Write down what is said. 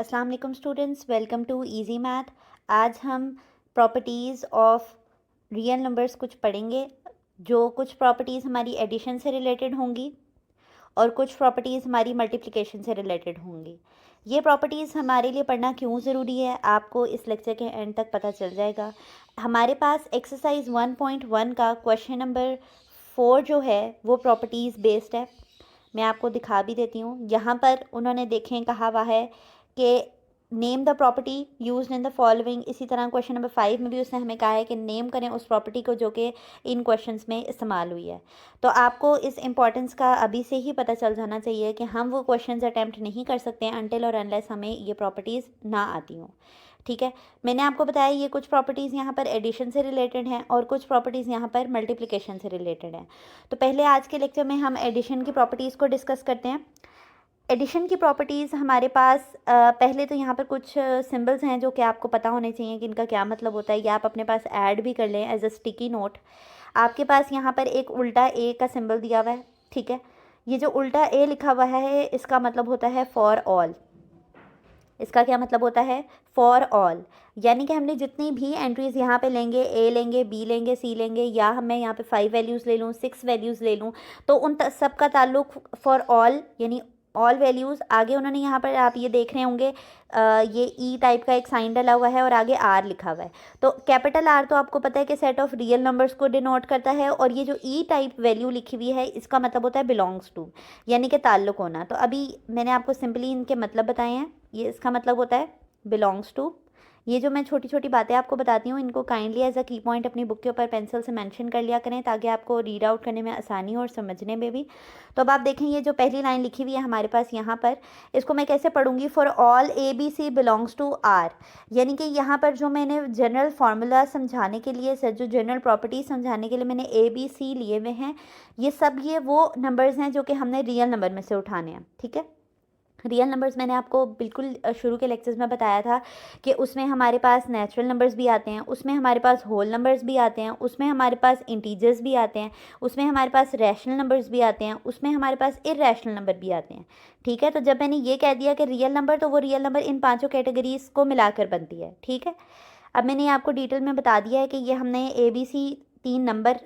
अस्सलाम वालेकुम students, welcome to easy math. आज हम प्रॉपर्टीज़ ऑफ रियल नंबर्स कुछ पढ़ेंगे। जो कुछ प्रॉपर्टीज़ हमारी एडिशन से रिलेटेड होंगी और कुछ प्रॉपर्टीज़ हमारी मल्टीप्लिकेशन से रिलेटेड होंगी। ये प्रॉपर्टीज़ हमारे लिए पढ़ना क्यों ज़रूरी है आपको इस लेक्चर के एंड तक पता चल जाएगा। हमारे पास एक्सरसाइज 1.1 का क्वेश्चन नंबर 4 जो है वो प्रॉपर्टीज़ बेस्ड है। मैं आपको दिखा भी देती हूँ। यहाँ पर उन्होंने देखें कहा हुआ है कि name the property used in the following. इसी तरह क्वेश्चन नंबर 5 में भी उसने हमें कहा है कि नेम करें उस प्रॉपर्टी को जो कि इन क्वेश्चंस में इस्तेमाल हुई है। तो आपको इस इम्पॉर्टेंस का अभी से ही पता चल जाना चाहिए कि हम वो क्वेश्चंस अटैम्प्ट नहीं कर सकते अनटिल और अनलेस हमें ये प्रॉपर्टीज़ ना आती हों। ठीक है, मैंने आपको बताया ये कुछ प्रॉपर्टीज़ यहाँ पर एडिशन से रिलेटेड हैं और कुछ प्रॉपर्टीज़ यहाँ पर मल्टीप्लिकेशन से रिलेटेड हैं। तो पहले आज के लेक्चर में हम एडिशन की प्रॉपर्टीज़ को डिस्कस करते हैं। एडिशन की प्रॉपर्टीज़ हमारे पास पहले तो यहाँ पर कुछ सिंबल्स हैं जो कि आपको पता होने चाहिए कि इनका क्या मतलब होता है। या आप अपने पास ऐड भी कर लें एज अ स्टिकी नोट। आपके पास यहाँ पर एक उल्टा ए का सिंबल दिया हुआ है। ठीक है, ये जो उल्टा ए लिखा हुआ है इसका मतलब होता है फॉर ऑल। इसका क्या मतलब होता है? For all. यानी कि हमने जितनी भी एंट्रीज़ यहाँ पे लेंगे, ए लेंगे, बी लेंगे, सी लेंगे, या मैं यहाँ पे 5 वैल्यूज़ ले लूँ, 6 वैल्यूज़ ले लूँ, तो उन सब का ताल्लुक फॉर ऑल यानी ऑल वैल्यूज़। आगे उन्होंने यहाँ पर आप ये देख रहे होंगे ये ई टाइप का एक साइन डला हुआ है और आगे आर लिखा हुआ है। तो कैपिटल आर तो आपको पता है कि सेट ऑफ रियल नंबर्स को डिनोट करता है, और ये जो ई टाइप वैल्यू लिखी हुई है इसका मतलब होता है बिलोंग्स टू, यानी कि ताल्लुक होना। तो अभी मैंने आपको सिंपली इनके मतलब बताए हैं। ये इसका मतलब होता है बिलोंग्स टू। ये जो मैं छोटी छोटी बातें आपको बताती हूँ इनको काइंडली एज अ की पॉइंट अपनी बुक के ऊपर पेंसिल से मेंशन कर लिया करें ताकि आपको रीड आउट करने में आसानी हो और समझने में भी। तो अब आप देखें ये जो पहली लाइन लिखी हुई है हमारे पास यहाँ पर, इसको मैं कैसे पढ़ूंगी? For all A B C belongs to R. यानी कि यहाँ पर जो मैंने जनरल फार्मूला समझाने के लिए, जो जनरल प्रॉपर्टी समझाने के लिए मैंने ए बी सी लिए हुए हैं, ये सब ये वो नंबर्स हैं जो कि हमने रियल नंबर में से उठाने हैं। ठीक है, रियल नंबर्स मैंने आपको बिल्कुल शुरू के लेक्चर्स में बताया था कि उसमें हमारे पास नेचुरल नंबर्स भी आते हैं, उसमें हमारे पास होल नंबर्स भी आते हैं, उसमें हमारे पास इंटीजर्स भी आते हैं, उसमें हमारे पास रैशनल नंबर्स भी आते हैं, उसमें हमारे पास इरैशनल नंबर भी आते हैं। ठीक है, तो जब मैंने ये कह दिया कि रियल नंबर, तो वो रियल नंबर इन पाँचों कैटेगरीज को मिलाकर बनती है। ठीक है, अब मैंने आपको डिटेल में बता दिया है कि ये हमने ए बी सी 3 नंबर